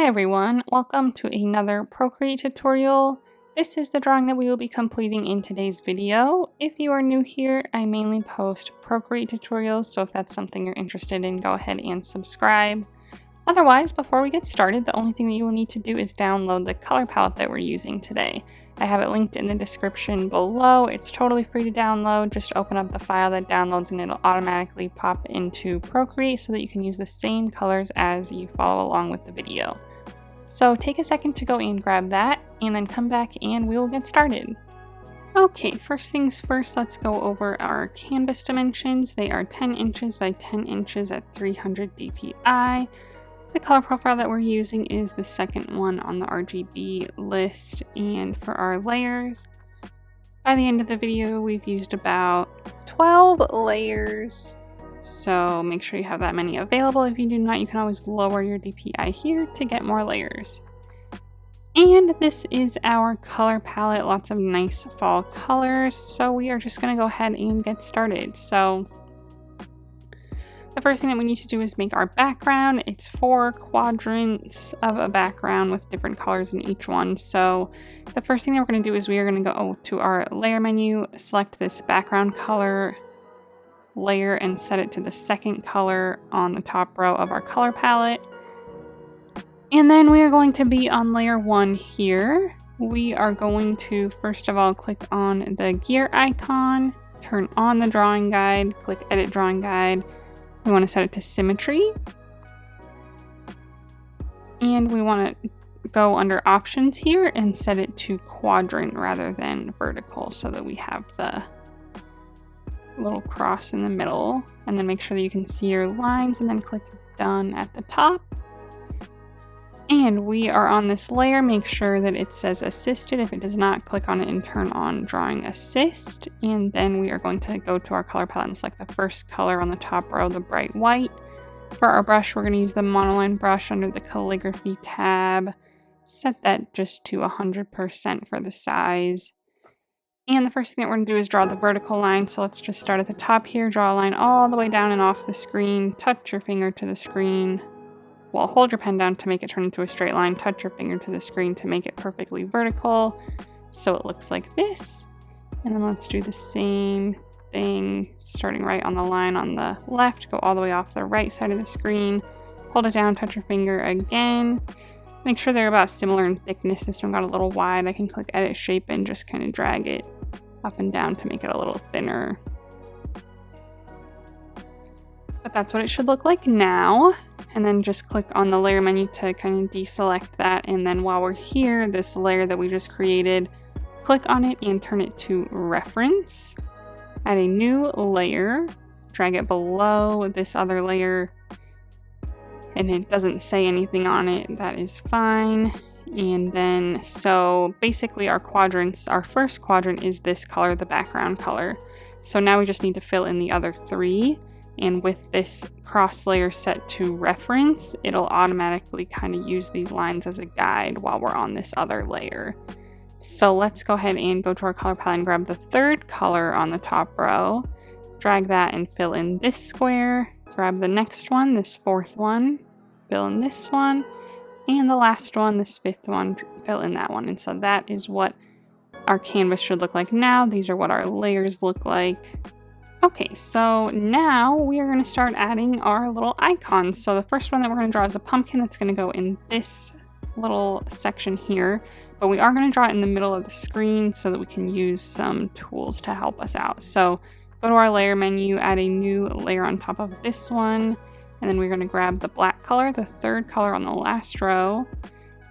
everyone, welcome to another Procreate tutorial. This is the drawing that we will be completing in today's video. If you are new here, I mainly post Procreate tutorials, so if that's something you're interested in, go ahead and subscribe. Otherwise, before we get started, the only thing that you will need to do is download the color palette that we're using today. I have it linked in the description below. It's totally free to download. Just open up the file that downloads and it'll automatically pop into Procreate so that you can use the same colors as you follow along with the video. So take a second to go and grab that and then come back and we will get started. Okay, first things first, let's go over our canvas dimensions. They are 10 inches by 10 inches at 300 dpi. The color profile that we're using is the second one on the RGB list, and for our layers, by the end of the video we've used about 12 layers, so make sure you have that many available. If you do not, you can always lower your DPI here to get more layers. And this is our color palette, lots of nice fall colors, so we are just going to go ahead and get started. So the first thing that we need to do is make our background. It's 4 quadrants of a background with different colors in each one. So the first thing that we're going to do is we are going to go to our layer menu, select this background color layer and set it to the second color on the top row of our color palette. And then we are going to be on layer 1 here. We are going to first of all click on the gear icon, turn on the drawing guide, click edit drawing guide. We want to set it to symmetry, and we want to go under options here and set it to quadrant rather than vertical so that we have the little cross in the middle, and then make sure that you can see your lines and then click done at the top. And we are on this layer, make sure that it says assisted. If it does not, click on it and turn on drawing assist. And then we are going to go to our color palette and select the first color on the top row, the bright white. For our brush, we're going to use the monoline brush under the calligraphy tab. Set that just to 100% for the size. And the first thing that we're going to do is draw the vertical line. So let's just start at the top here, draw a line all the way down and off the screen, touch your finger to the screen. Well, hold your pen down to make it turn into a straight line, touch your finger to the screen to make it perfectly vertical, so it looks like this. And then let's do the same thing, starting right on the line on the left, go all the way off the right side of the screen, hold it down, touch your finger again. Make sure they're about similar in thickness. This one got a little wide. I can click edit shape and just kind of drag it up and down to make it a little thinner. But that's what it should look like now. And then just click on the layer menu to kind of deselect that. And then while we're here, this layer that we just created, click on it and turn it to reference. Add a new layer, drag it below this other layer. And it doesn't say anything on it, that is fine. And then, so basically our quadrants, our first quadrant is this color, the background color. So now we just need to fill in the other 3. And with this cross layer set to reference, it'll automatically kind of use these lines as a guide while we're on this other layer. So let's go ahead and go to our color palette and grab the third color on the top row, drag that and fill in this square, grab the next one, this 4th one, fill in this one, and the last one, this 5th one, fill in that one. And so that is what our canvas should look like now. These are what our layers look like. Okay, so now we are going to start adding our little icons. So the first one that we're going to draw is a pumpkin that's going to go in this little section here, but we are going to draw it in the middle of the screen so that we can use some tools to help us out. So go to our layer menu, add a new layer on top of this one, and then we're going to grab the black color, the 3rd color on the last row,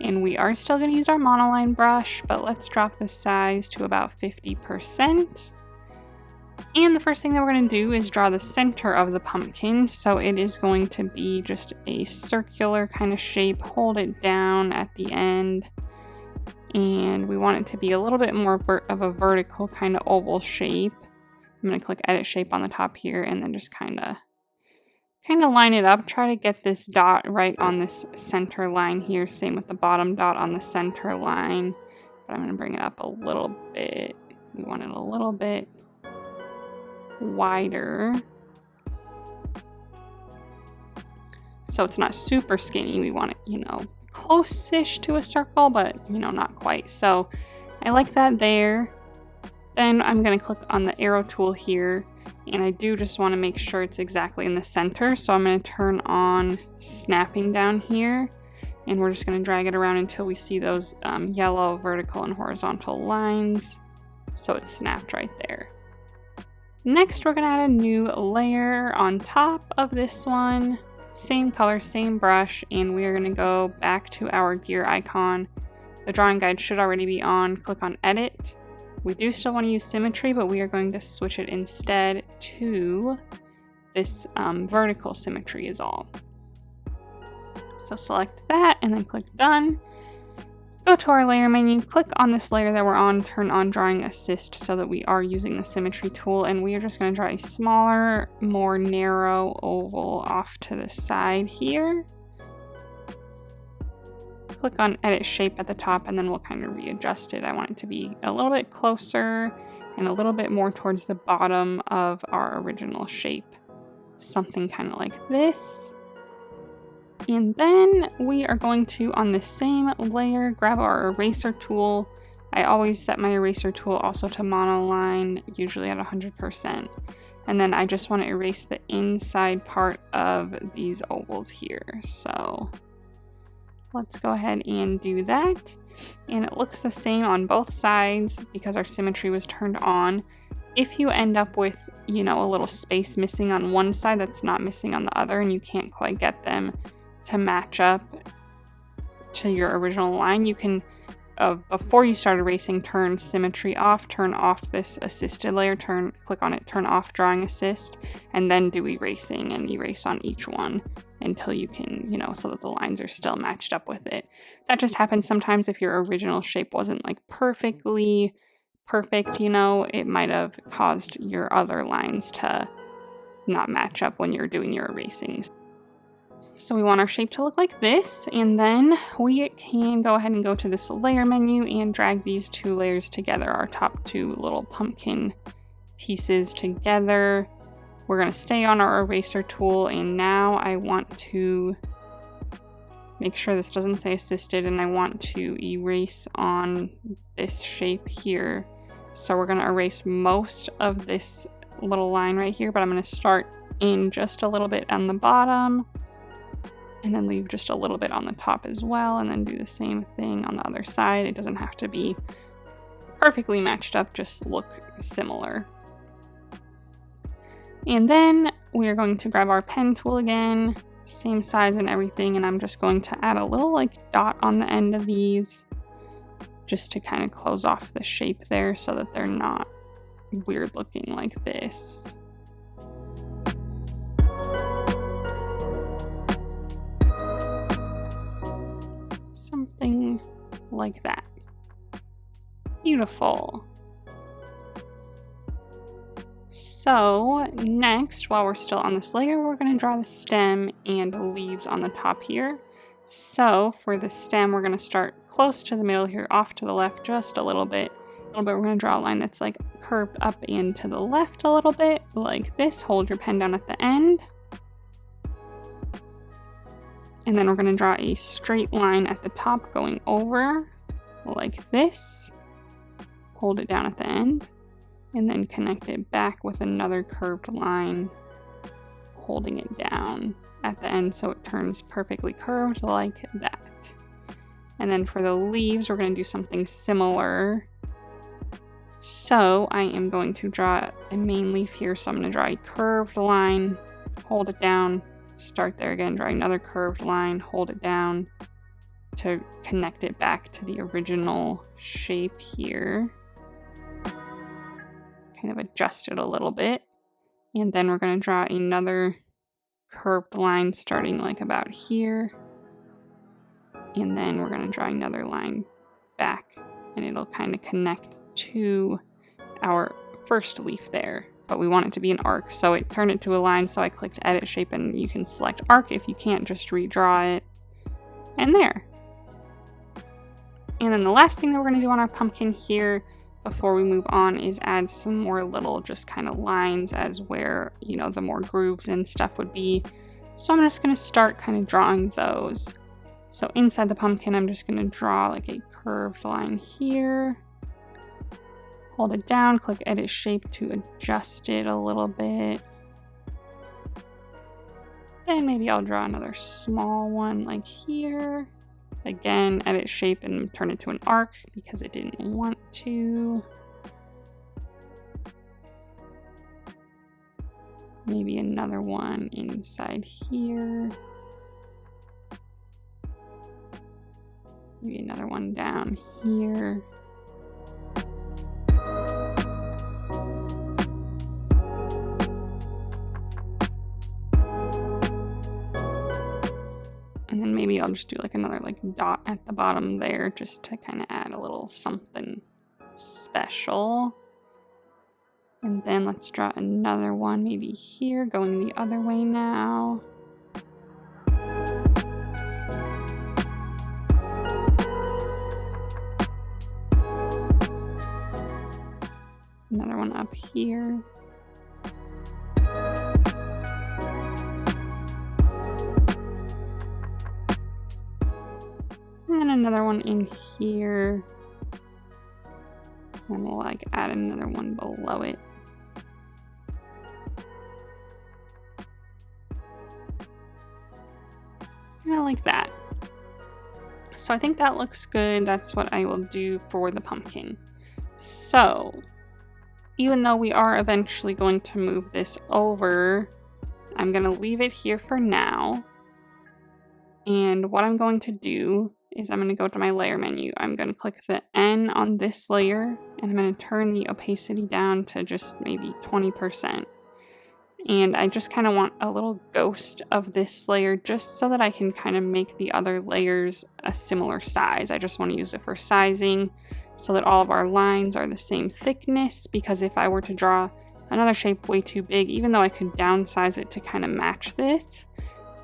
and we are still going to use our monoline brush, but let's drop the size to about 50%. And the first thing that we're going to do is draw the center of the pumpkin. So it is going to be just a circular kind of shape. Hold it down at the end. And we want it to be a little bit more of a vertical kind of oval shape. I'm going to click edit shape on the top here and then just kind of line it up. Try to get this dot right on this center line here. Same with the bottom dot on the center line. But I'm going to bring it up a little bit. We want it a little bit wider so it's not super skinny. We want it, close-ish to a circle, but you know, not quite. So I like that there. Then I'm going to click on the arrow tool here, and I do just want to make sure it's exactly in the center. So I'm going to turn on snapping down here, and we're just going to drag it around until we see those yellow vertical and horizontal lines. So it's snapped right there. Next, we're going to add a new layer on top of this one. Same color, same brush, and we are going to go back to our gear icon. The drawing guide should already be on. Click on edit. We do still want to use symmetry, but we are going to switch it instead to this vertical symmetry is all. So select that and then click done. Go to our layer menu, click on this layer that we're on, turn on drawing assist so that we are using the symmetry tool, and we are just going to draw a smaller, more narrow oval off to the side here. Click on edit shape at the top and then we'll kind of readjust it. I want it to be a little bit closer and a little bit more towards the bottom of our original shape. Something kind of like this. And then we are going to, on the same layer, grab our eraser tool. I always set my eraser tool also to monoline, usually at 100%. And then I just want to erase the inside part of these ovals here. So let's go ahead and do that. And it looks the same on both sides because our symmetry was turned on. If you end up with, you know, a little space missing on one side that's not missing on the other and you can't quite get them to match up to your original line, you can, before you start erasing, turn symmetry off, turn off this assisted layer, click on it, turn off drawing assist, and then do erasing and erase on each one until you can, you know, so that the lines are still matched up with it. That just happens sometimes if your original shape wasn't like perfectly perfect, you know, it might have caused your other lines to not match up when you're doing your erasings. So we want our shape to look like this, and then we can go ahead and go to this layer menu and drag these two layers together, our top two little pumpkin pieces together. We're going to stay on our eraser tool, and now I want to make sure this doesn't say assisted, and I want to erase on this shape here. So we're going to erase most of this little line right here, but I'm going to start in just a little bit on the bottom, and then leave just a little bit on the top as well, and then do the same thing on the other side. It doesn't have to be perfectly matched up, just look similar. And then we are going to grab our pen tool again, same size and everything, and I'm just going to add a little like dot on the end of these just to kind of close off the shape there so that they're not weird looking like this. Something like that. Beautiful. So next, while we're still on this layer, we're going to draw the stem and leaves on the top here. So for the stem, we're going to start close to the middle here, off to the left just a little bit. We're going to draw a line that's like curved up and to the left a little bit, like this. Hold your pen down at the end. And then we're going to draw a straight line at the top going over like this. Hold it down at the end. And then connect it back with another curved line, holding it down at the end so it turns perfectly curved like that. And then for the leaves, we're going to do something similar. So I am going to draw a main leaf here. So I'm going to draw a curved line, hold it down, start there again, draw another curved line, hold it down to connect it back to the original shape here. Kind of adjust it a little bit. And then we're going to draw another curved line starting like about here. And then we're going to draw another line back, and it'll kind of connect to our first leaf there. But we want it to be an arc, so it turned it to a line, so I clicked edit shape, and you can select arc. If you can't, just redraw it. And there. And then the last thing that we're going to do on our pumpkin here before we move on is add some more little just kind of lines as where, you know, the more grooves and stuff would be. So I'm just going to start kind of drawing those. So inside the pumpkin, I'm just going to draw like a curved line here. Hold it down, click Edit Shape to adjust it a little bit. Then maybe I'll draw another small one like here. Again, Edit Shape and turn it to an arc because it didn't want to. Maybe another one inside here. Maybe another one down here. And then maybe I'll just do like another like dot at the bottom there just to kind of add a little something special. And then let's draw another one maybe here going the other way now. Another one up here. And then another one in here. And we'll like add another one below it. Kind of like that. So I think that looks good. That's what I will do for the pumpkin. So even though we are eventually going to move this over, I'm going to leave it here for now. And what I'm going to do is I'm going to go to my layer menu. I'm going to click the N on this layer, and I'm going to turn the opacity down to just maybe 20%. And I just kind of want a little ghost of this layer just so that I can kind of make the other layers a similar size. I just want to use it for sizing so that all of our lines are the same thickness, because if I were to draw another shape way too big, even though I could downsize it to kind of match this,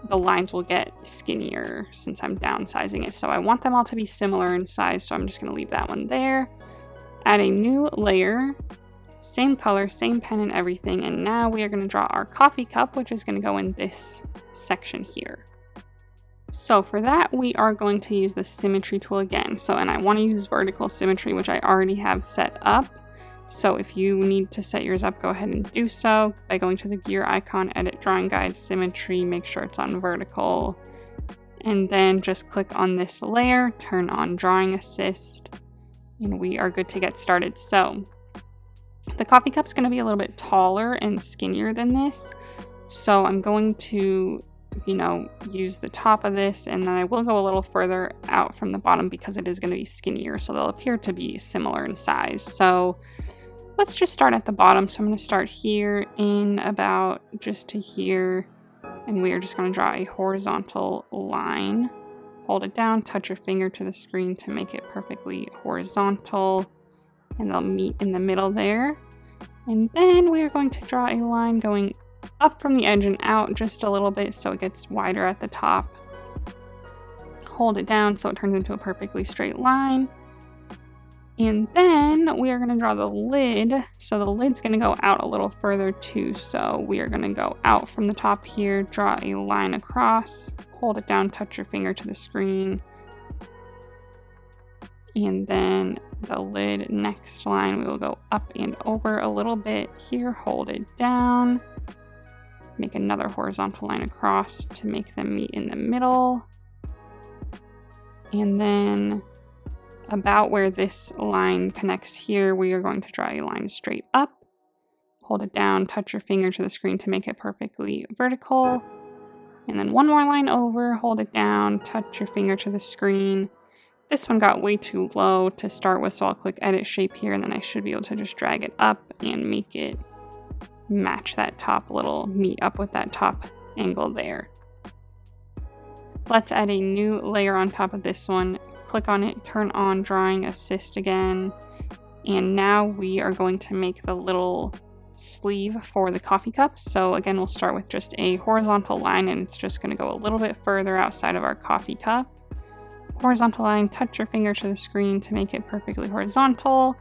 the lines will get skinnier since I'm downsizing it. So I want them all to be similar in size, so I'm just going to leave that one there. Add a new layer, same color, same pen and everything, and now we are going to draw our coffee cup, which is going to go in this section here. So for that, we are going to use the Symmetry Tool again. And I want to use vertical symmetry, which I already have set up. So if you need to set yours up, go ahead and do so by going to the gear icon, edit drawing guide, symmetry, make sure it's on vertical, and then just click on this layer, turn on drawing assist, and we are good to get started. So the coffee cup's going to be a little bit taller and skinnier than this. So I'm going to, use the top of this, and then I will go a little further out from the bottom because it is going to be skinnier. So they'll appear to be similar in size. So let's just start at the bottom. So I'm going to start here in about just to here, and we are just going to draw a horizontal line. Hold it down, touch your finger to the screen to make it perfectly horizontal, and they'll meet in the middle there. And then we are going to draw a line going up from the edge and out just a little bit so it gets wider at the top. Hold it down so it turns into a perfectly straight line. And then we are going to draw the lid. So the lid's going to go out a little further too. So we are going to go out from the top here, draw a line across, hold it down, touch your finger to the screen. And then the lid next line, we will go up and over a little bit here, hold it down, make another horizontal line across to make them meet in the middle. And then about where this line connects here, we are going to draw a line straight up, hold it down, touch your finger to the screen to make it perfectly vertical. And then one more line over, hold it down, touch your finger to the screen. This one got way too low to start with, so I'll click edit shape here, and then I should be able to just drag it up and make it match that top little, meet up with that top angle there. Let's add a new layer on top of this one. Click on it, turn on drawing assist again, and now we are going to make the little sleeve for the coffee cup. So again, we'll start with just a horizontal line, and it's just going to go a little bit further outside of our coffee cup. Horizontal line, touch your finger to the screen to make it perfectly horizontal.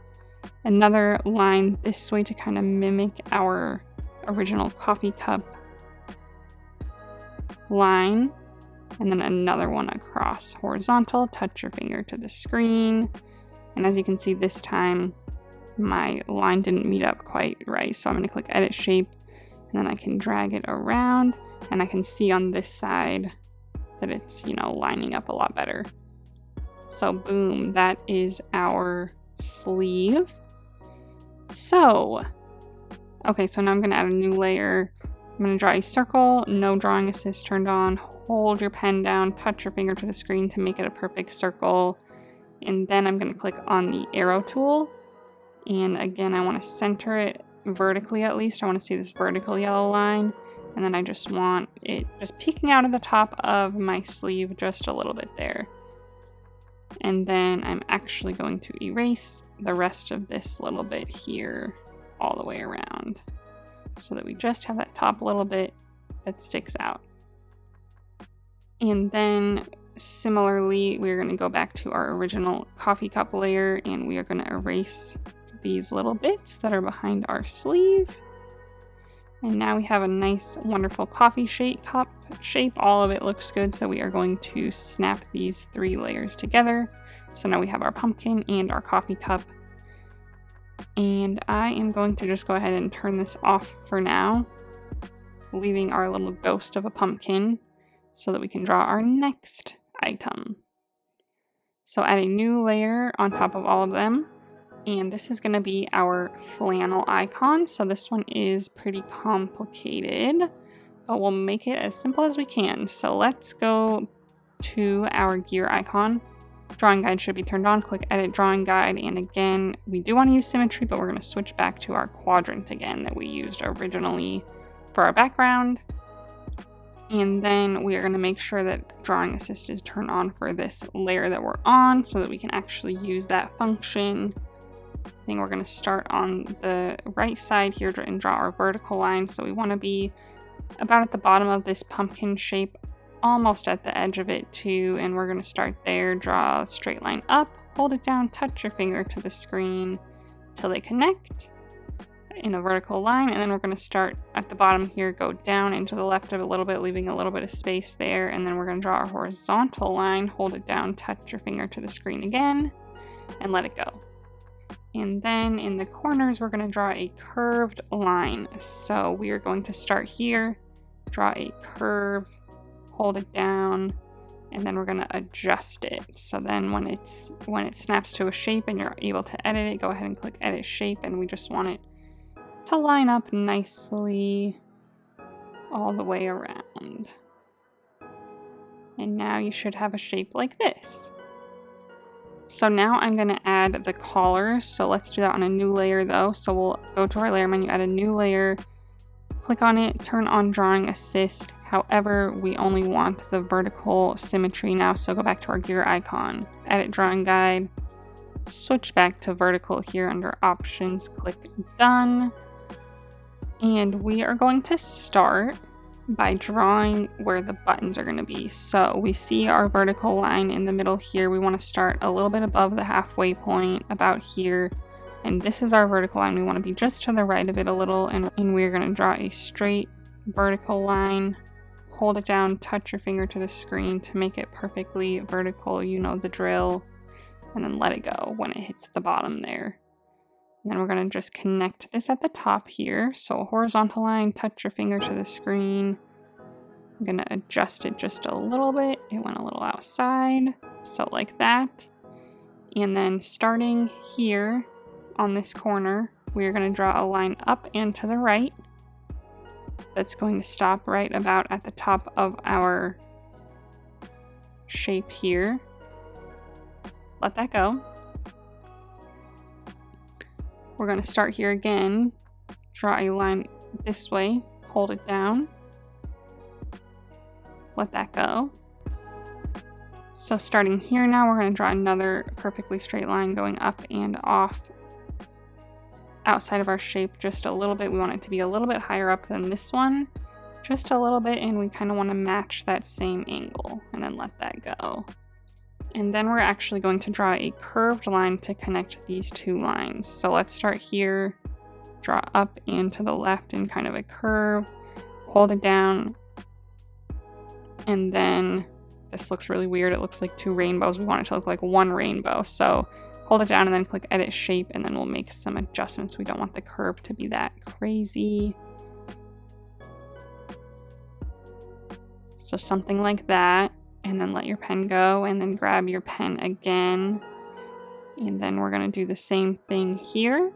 Another line this way to kind of mimic our original coffee cup line. and then another one across horizontal. Touch your finger to the screen. And as you can see, this time my line didn't meet up quite right. So I'm going to click edit shape, and then I can drag it around, and I can see on this side that it's, you know, lining up a lot better. So boom, that is our sleeve. So, okay, so now I'm going to add a new layer. I'm going to draw a circle, no drawing assist turned on. Hold your pen down, touch your finger to the screen to make it a perfect circle. And then I'm going to click on the arrow tool. And again, I want to center it vertically at least. I want to see this vertical yellow line. And then I just want it just peeking out of the top of my sleeve just a little bit there. And then I'm actually going to erase the rest of this little bit here all the way around, so that we just have that top little bit that sticks out. And then similarly, we're going to go back to our original coffee cup layer, and we are going to erase these little bits that are behind our sleeve. And now we have a nice, wonderful coffee cup shape. All of it looks good, so we are going to snap these 3 layers together. So now we have our pumpkin and our coffee cup. And I am going to just go ahead and turn this off for now, leaving our little ghost of a pumpkin so that we can draw our next item. So add a new layer on top of all of them. And this is going to be our flannel icon. So this one is pretty complicated, but we'll make it as simple as we can. So let's go to our gear icon. Drawing guide should be turned on. Click edit drawing guide. And again, we do want to use symmetry, but we're going to switch back to our quadrant again that we used originally for our background. And then we are going to make sure that drawing assist is turned on for this layer that we're on so that we can actually use that function. I think we're going to start on the right side here and draw our vertical line. So we want to be about at the bottom of this pumpkin shape, almost at the edge of it too. And we're going to start there, draw a straight line up, hold it down, touch your finger to the screen till they connect in a vertical line. And then we're going to start at the bottom here, go down into the left of it a little bit, leaving a little bit of space there. And then we're going to draw our horizontal line, hold it down, touch your finger to the screen again, and let it go. And then in the corners, we're going to draw a curved line. So we are going to start here, draw a curve, hold it down, and then we're going to adjust it. So then when it snaps to a shape and you're able to edit it, go ahead and click edit shape, and we just want it to line up nicely all the way around. And now you should have a shape like this. So now I'm going to add the collars. So let's do that on a new layer though. So we'll go to our layer menu, add a new layer, click on it, turn on drawing assist. However, we only want the vertical symmetry now. So go back to our gear icon, edit drawing guide, switch back to vertical here under options, click done. And we are going to start by drawing where the buttons are going to be. So we see our vertical line in the middle here. We want to start a little bit above the halfway point, about here. And this is our vertical line. We want to be just to the right of it a little. And we're going to draw a straight vertical line. Hold it down, touch your finger to the screen to make it perfectly vertical. You know the drill. And then let it go when it hits the bottom there. And then we're going to just connect this at the top here. So a horizontal line, touch your finger to the screen. I'm going to adjust it just a little bit. It went a little outside, so like that. And then starting here on this corner, we're going to draw a line up and to the right. That's going to stop right about at the top of our shape here. Let that go. We're going to start here again, draw a line this way, hold it down, let that go. So starting here now, we're going to draw another perfectly straight line going up and off outside of our shape just a little bit. We want it to be a little bit higher up than this one, just a little bit, and we kind of want to match that same angle, and then let that go. And then we're actually going to draw a curved line to connect these two lines. So let's start here, draw up and to the left in kind of a curve, hold it down, and then this looks really weird. It looks like two rainbows. We want it to look like one rainbow. So hold it down and then click edit shape, and then we'll make some adjustments. We don't want the curve to be that crazy. So something like that, and then let your pen go, and then grab your pen again. And then we're gonna do the same thing here.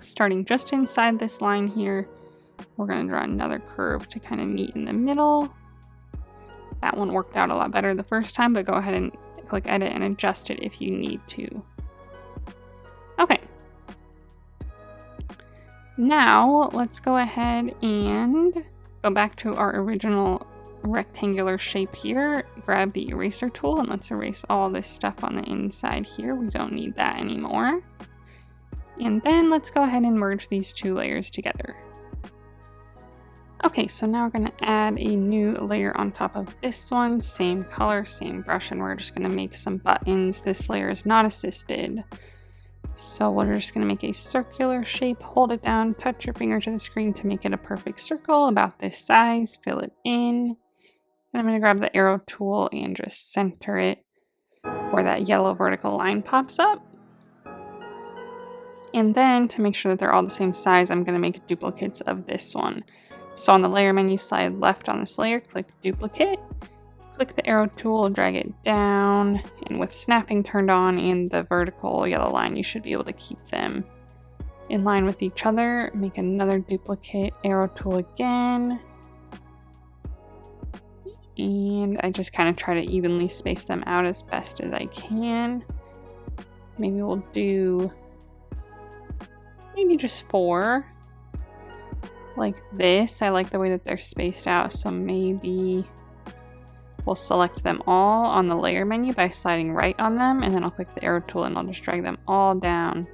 Starting just inside this line here, we're gonna draw another curve to kind of meet in the middle. That one worked out a lot better the first time, but go ahead and click edit and adjust it if you need to. Okay. Now let's go ahead and go back to our original rectangular shape here. Grab the eraser tool and let's erase all this stuff on the inside here. We don't need that anymore. And then let's go ahead and merge these two layers together. Okay, so now we're going to add a new layer on top of this one, same color, same brush, and we're just going to make some buttons. This layer is not assisted, so we're just going to make a circular shape, hold it down, touch your finger to the screen to make it a perfect circle about this size, fill it in. And I'm going to grab the arrow tool and just center it where that yellow vertical line pops up. And then to make sure that they're all the same size, I'm going to make duplicates of this one. So on the layer menu, slide left on this layer, click duplicate, click the arrow tool, drag it down, and with snapping turned on and the vertical yellow line, you should be able to keep them in line with each other. Make another duplicate, arrow tool again, and I just kind of try to evenly space them out as best as I can. Maybe we'll do just 4. Like this. I like the way that they're spaced out, so maybe we'll select them all on the layer menu by sliding right on them, and then I'll click the arrow tool and I'll just drag them all down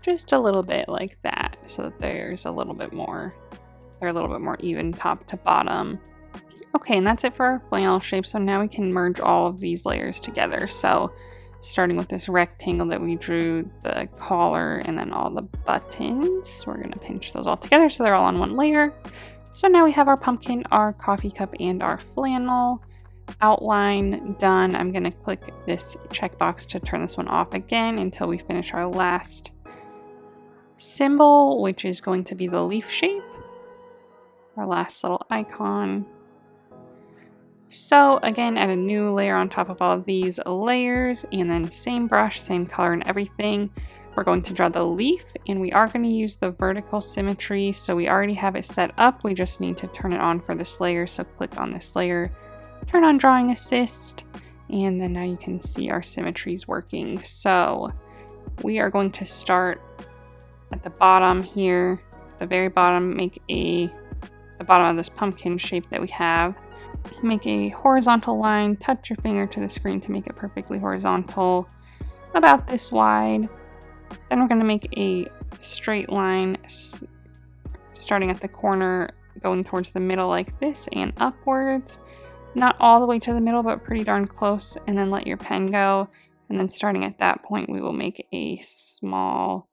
just a little bit like that, so that they're a little bit more even top to bottom. Okay, and that's it for our flannel shape. So now we can merge all of these layers together. So starting with this rectangle that we drew, the collar, and then all the buttons. We're going to pinch those all together so they're all on one layer. So now we have our pumpkin, our coffee cup, and our flannel outline done. I'm going to click this checkbox to turn this one off again until we finish our last symbol, which is going to be the leaf shape, our last little icon. So again, add a new layer on top of all of these layers, and then same brush, same color and everything. We're going to draw the leaf, and we are going to use the vertical symmetry. So we already have it set up. We just need to turn it on for this layer. So click on this layer, turn on drawing assist, and then now you can see our symmetries working. So we are going to start at the bottom here, the very bottom, the bottom of this pumpkin shape that we have. Make a horizontal line, touch your finger to the screen to make it perfectly horizontal, about this wide. Then we're going to make a straight line starting at the corner, going towards the middle like this and upwards. Not all the way to the middle, but pretty darn close. And then let your pen go. And then starting at that point, we will make a small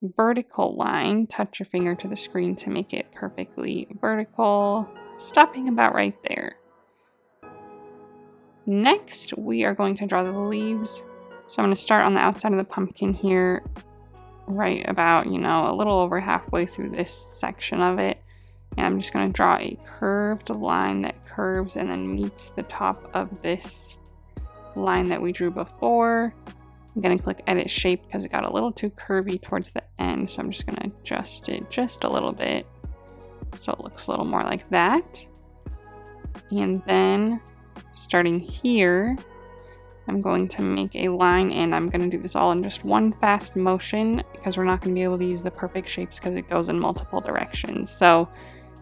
vertical line. Touch your finger to the screen to make it perfectly vertical, stopping about right there. Next, we are going to draw the leaves. So I'm going to start on the outside of the pumpkin here, right about, a little over halfway through this section of it. And I'm just going to draw a curved line that curves and then meets the top of this line that we drew before. I'm going to click edit shape because it got a little too curvy towards the end. So I'm just going to adjust it just a little bit so it looks a little more like that. And then starting here, I'm going to make a line, and I'm going to do this all in just one fast motion because we're not going to be able to use the perfect shapes because it goes in multiple directions. So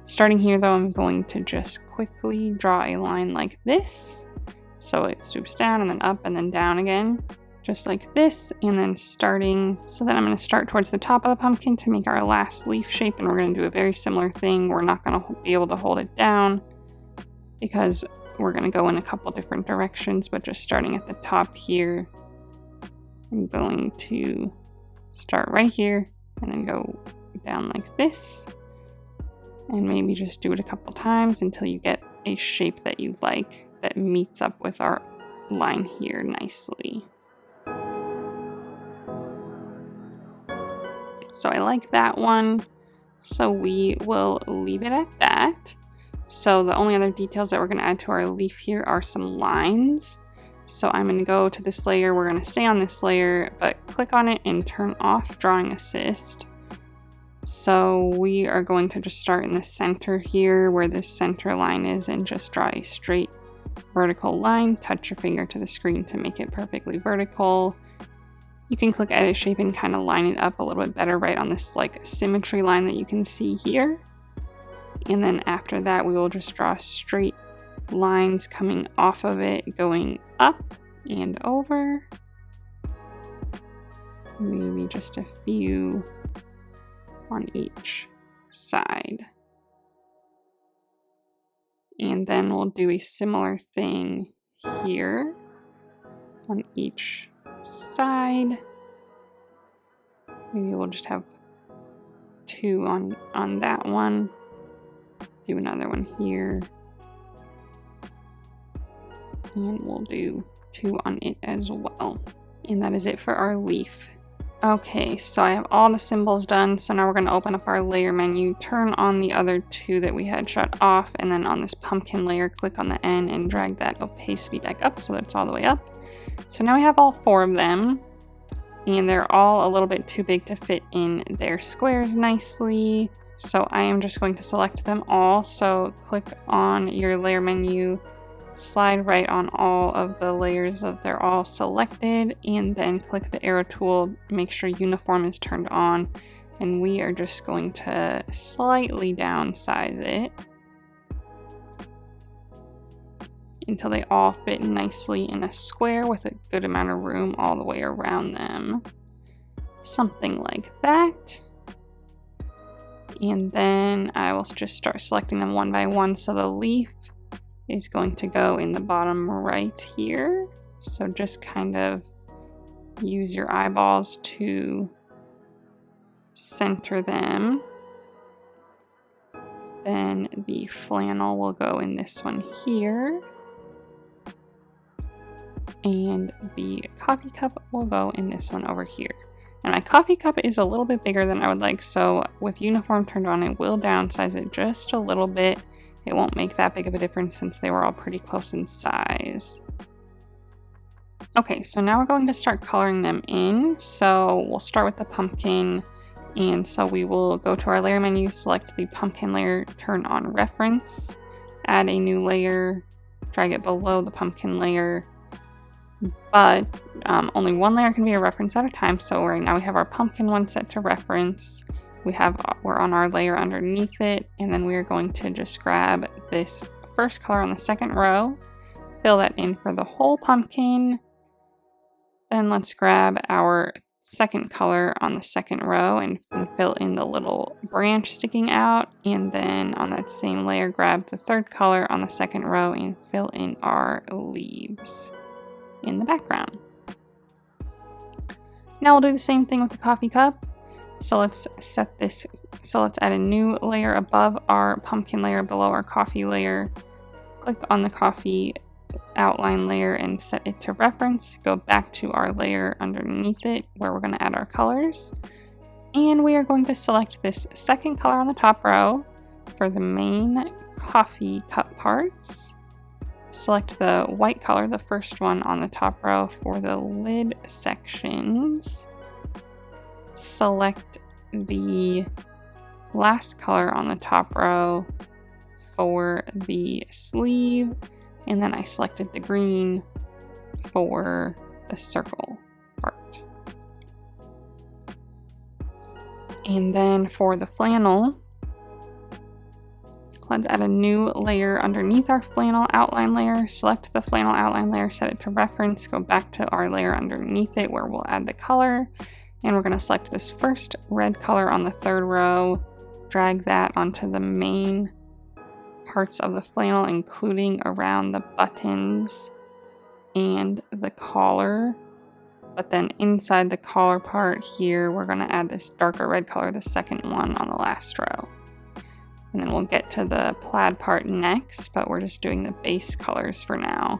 starting here though, I'm going to just quickly draw a line like this. So it swoops down and then up and then down again, just like this. And then so then I'm going to start towards the top of the pumpkin to make our last leaf shape, and we're going to do a very similar thing. We're not going to be able to hold it down because we're going to go in a couple different directions, but just starting at the top here, I'm going to start right here and then go down like this, and maybe just do it a couple times until you get a shape that you like. that meets up with our line here nicely. So I like that one. So we will leave it at that. So the only other details that we're going to add to our leaf here are some lines. So I'm going to go to this layer. We're going to stay on this layer, but click on it and turn off Drawing Assist. So we are going to just start in the center here where this center line is and just draw a straight vertical line. Touch your finger to the screen to make it perfectly vertical. You can click Edit Shape and kind of line it up a little bit better right on this like symmetry line that you can see here. And then after that, we will just draw straight lines coming off of it, going up and over. Maybe just a few on each side. And then we'll do a similar thing here on each side. Maybe we'll just have 2 on that one. Do another one here. And we'll do 2 on it as well. And that is it for our leaf. Okay, so I have all the symbols done. So now we're going to open up our layer menu, turn on the other 2 that we had shut off, and then on this pumpkin layer, click on the N and drag that opacity back up so that it's all the way up. So now we have all 4 of them, and they're all a little bit too big to fit in their squares nicely. So I am just going to select them all. So click on your layer menu, slide right on all of the layers so that they're all selected, and then click the arrow tool, make sure uniform is turned on, and we are just going to slightly downsize it until they all fit nicely in a square with a good amount of room all the way around them. Something like that. And then I will just start selecting them one by one. So the leaf is going to go in the bottom right here. So just kind of use your eyeballs to center them. Then the flannel will go in this one here. And the coffee cup will go in this one over here. And my coffee cup is a little bit bigger than I would like, so with uniform turned on, it will downsize it just a little bit. It won't make that big of a difference since they were all pretty close in size. Okay, so now we're going to start coloring them in. So we'll start with the pumpkin. And so we will go to our layer menu, select the pumpkin layer, turn on reference, add a new layer, drag it below the pumpkin layer. But only one layer can be a reference at a time. So right now we have our pumpkin one set to reference. We're on our layer underneath it, and then we are going to just grab this first color on the second row, fill that in for the whole pumpkin. Then let's grab our second color on the second row and fill in the little branch sticking out. And then on that same layer, grab the third color on the second row and fill in our leaves in the background. Now we'll do the same thing with the coffee cup. So let's add a new layer above our pumpkin layer, below our coffee layer. Click on the coffee outline layer and set it to reference. Go back to our layer underneath it where we're going to add our colors. And we are going to select this second color on the top row for the main coffee cup parts. Select the white color, the first one on the top row, for the lid sections. Select the last color on the top row for the sleeve, and then I selected the green for the circle part. And then for the flannel, let's add a new layer underneath our flannel outline layer. Select the flannel outline layer, set it to reference, go back to our layer underneath it where we'll add the color. And we're going to select this first red color on the third row, drag that onto the main parts of the flannel, including around the buttons and the collar. But then inside the collar part here, we're going to add this darker red color, the second one on the last row. and then we'll get to the plaid part next, but we're just doing the base colors for now.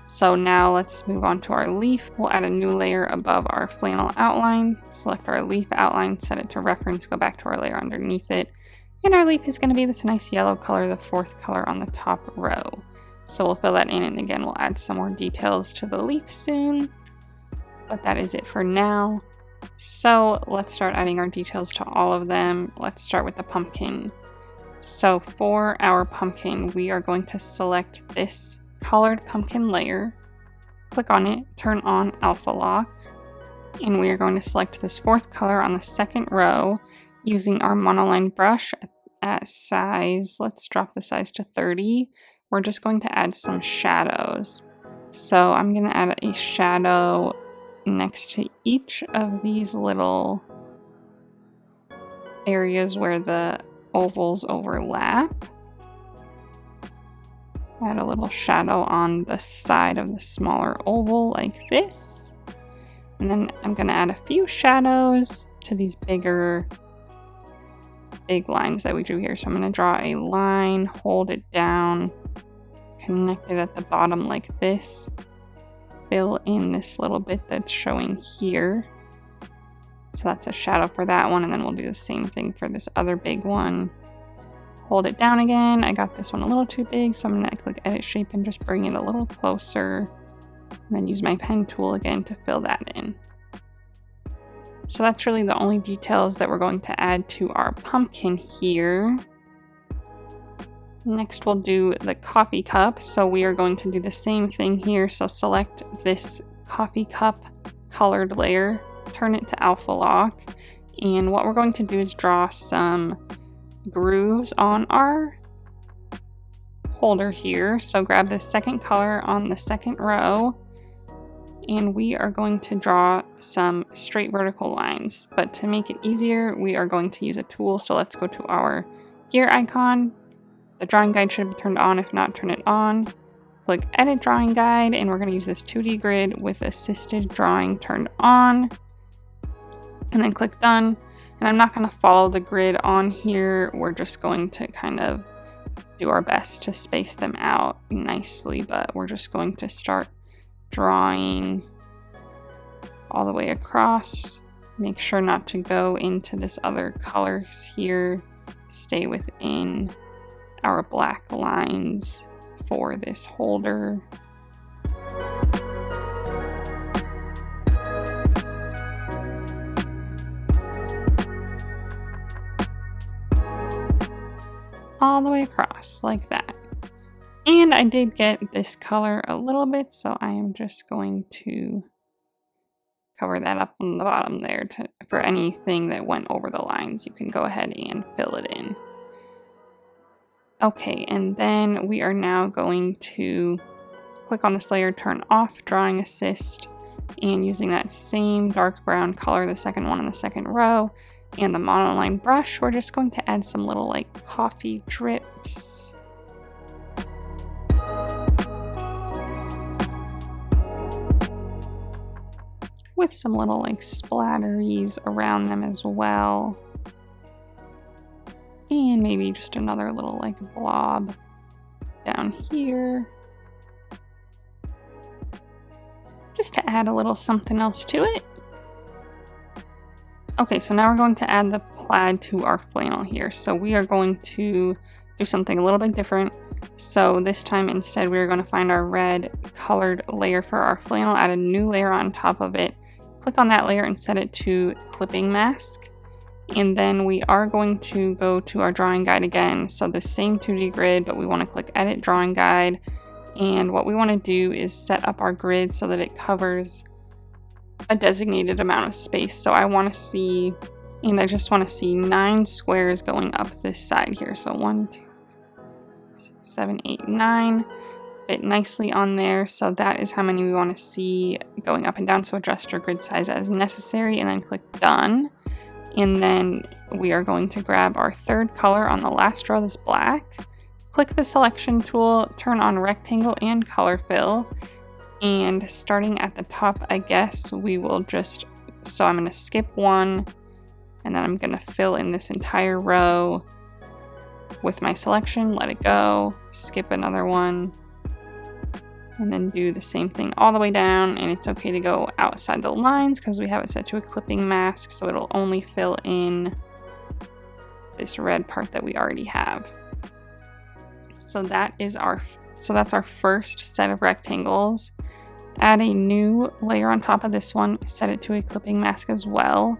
So now let's move on to our leaf. We'll add a new layer above our flannel outline, select our leaf outline, set it to reference, go back to our layer underneath it, and our leaf is going to be this nice yellow color, the fourth color on the top row. So we'll fill that in, and again we'll add some more details to the leaf soon, but that is it for now. So let's start adding our details to all of them. Let's start with the pumpkin. So for our pumpkin, we are going to select this colored pumpkin layer, click on it, turn on alpha lock, and we are going to select this fourth color on the second row using our monoline brush at size. Let's drop the size to 30. We're just going to add some shadows. So I'm going to add a shadow next to each of these little areas where the ovals overlap. Add a little shadow on the side of the smaller oval like this. And then I'm going to add a few shadows to these big lines that we drew here. So I'm going to draw a line, hold it down, connect it at the bottom like this. Fill in this little bit that's showing here. So that's a shadow for that one, and then we'll do the same thing for this other big one. Hold it down again. I got this one a little too big, so I'm going to click Edit Shape and just bring it a little closer. And then use my pen tool again to fill that in. So that's really the only details that we're going to add to our pumpkin here. Next we'll do the coffee cup. So we are going to do the same thing here. So select this coffee cup colored layer, turn it to alpha lock, and what we're going to do is draw some grooves on our holder here. So grab the second color on the second row, and we are going to draw some straight vertical lines. But to make it easier, we are going to use a tool. So let's go to our gear icon. The drawing guide should be turned on. If not, turn it on. Click Edit Drawing Guide, and we're going to use this 2D grid with assisted drawing turned on. And then click Done. And I'm not going to follow the grid on here. We're just going to kind of do our best to space them out nicely, but we're just going to start drawing all the way across. Make sure not to go into this other colors here. Stay within our black lines for this holder. All the way across like that. And I did get this color a little bit, so I am just going to cover that up on the bottom there for anything that went over the lines. You can go ahead and fill it in. Okay, and then we are now going to click on this layer, turn off Drawing Assist, and using that same dark brown color, the second one in the second row, and the monoline brush, we're just going to add some little like coffee drips. With some little like splatteries around them as well. And maybe just another little like blob down here. Just to add a little something else to it. Okay, so now we're going to add the plaid to our flannel here. So we are going to do something a little bit different. So this time instead we are going to find our red colored layer for our flannel, add a new layer on top of it, click on that layer and set it to clipping mask. And then we are going to go to our drawing guide again. So the same 2D grid, but we want to click Edit Drawing Guide. And what we want to do is set up our grid so that it covers a designated amount of space. So I want to see, and I just want to see 9 squares going up this side here. So 1, 2, 6, 7, 8, 9 fit nicely on there. So that is how many we want to see going up and down. So adjust your grid size as necessary and then click Done. And then we are going to grab our third color on the last row, this black. Click the selection tool, turn on rectangle and color fill. And starting at the top, I guess we will just, so I'm going to skip one, and then I'm going to fill in this entire row with my selection, let it go, skip another one, and then do the same thing all the way down. And it's okay to go outside the lines because we have it set to a clipping mask, so it'll only fill in this red part that we already have. So that's our first set of rectangles. Add a new layer on top of this one, set it to a clipping mask as well.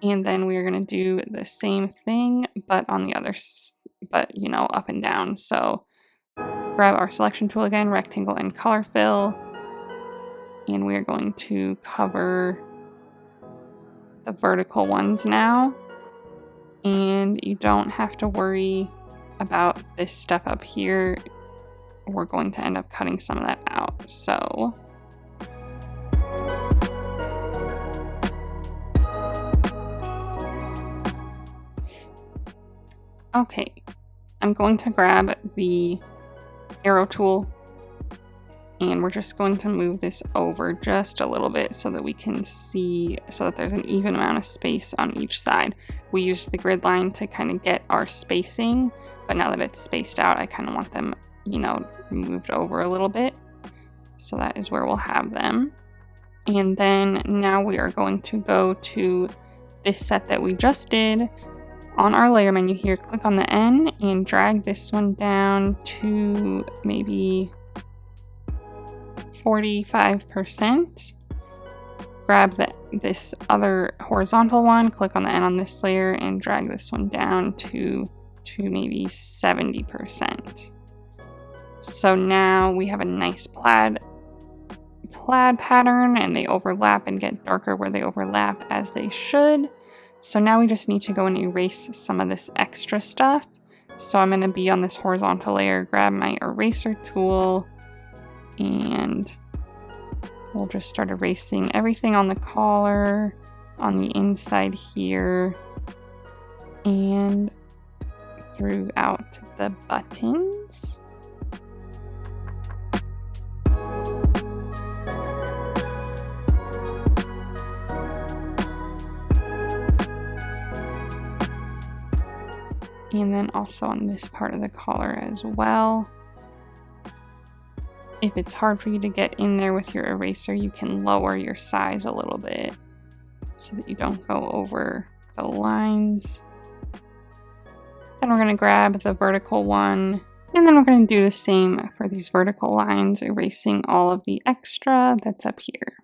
And then we're gonna do the same thing, but on the other, you know, up and down. So grab our selection tool again, rectangle and color fill. And we're going to cover the vertical ones now. And you don't have to worry about this stuff up here. We're going to end up cutting some of that out. So okay, I'm going to grab the arrow tool and we're just going to move this over just a little bit so that we can see, so that there's an even amount of space on each side. We used the grid line to kind of get our spacing, but now that it's spaced out, I kind of want them, you know, moved over a little bit. So that is where we'll have them. And then now we are going to go to this set that we just did. On our layer menu here, click on the N and drag this one down to maybe 45%. Grab this other horizontal one, click on the N on this layer and drag this one down to maybe 70%. So now we have a nice plaid pattern, and they overlap and get darker where they overlap, as they should. So now we just need to go and erase some of this extra stuff. So I'm going to be on this horizontal layer, grab my eraser tool, and we'll just start erasing everything on the collar, on the inside here, and throughout the buttons. And then also on this part of the collar as well. If it's hard for you to get in there with your eraser, you can lower your size a little bit so that you don't go over the lines. Then we're going to grab the vertical one, and then we're going to do the same for these vertical lines, erasing all of the extra that's up here.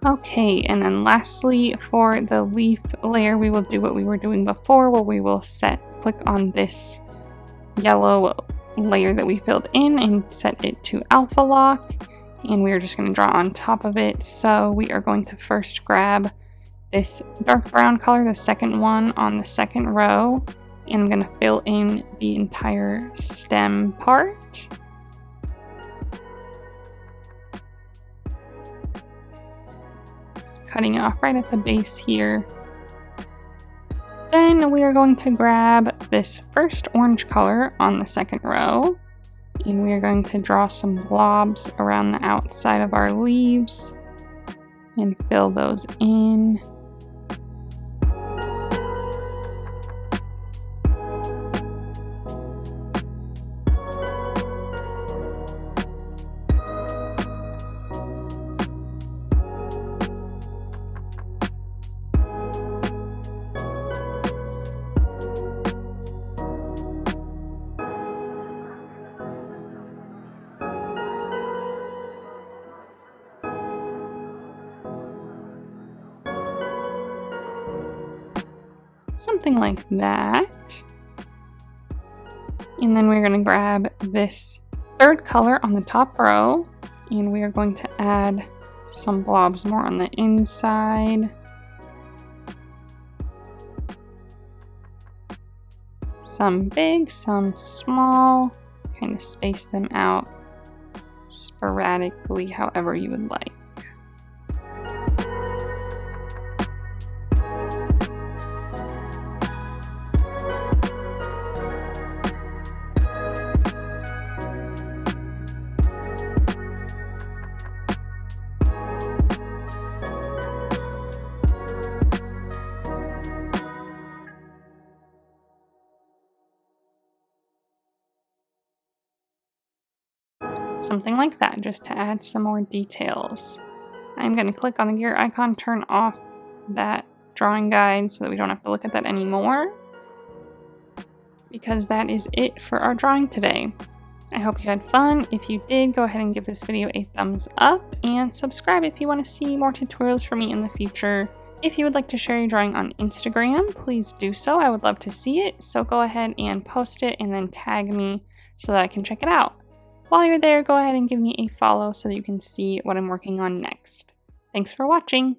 Okay, and then lastly, for the leaf layer, we will do what we were doing before, where we will click on this yellow layer that we filled in and set it to alpha lock, and we're just going to draw on top of it. So we are going to first grab this dark brown color, the second one on the second row, and I'm going to fill in the entire stem part. Cutting it off right at the base here. Then we are going to grab this first orange color on the second row, and we are going to draw some blobs around the outside of our leaves and fill those in. Something like that. And then we're going to grab this third color on the top row, and we are going to add some blobs more on the inside. Some big, some small, kind of space them out sporadically however you would like. Something like that, just to add some more details. I'm going to click on the gear icon, turn off that drawing guide so that we don't have to look at that anymore, because that is it for our drawing today. I hope you had fun. If you did, go ahead and give this video a thumbs up and subscribe if you want to see more tutorials from me in the future. If you would like to share your drawing on Instagram, please do so. I would love to see it. So go ahead and post it and then tag me so that I can check it out. While you're there, go ahead and give me a follow so that you can see what I'm working on next. Thanks for watching.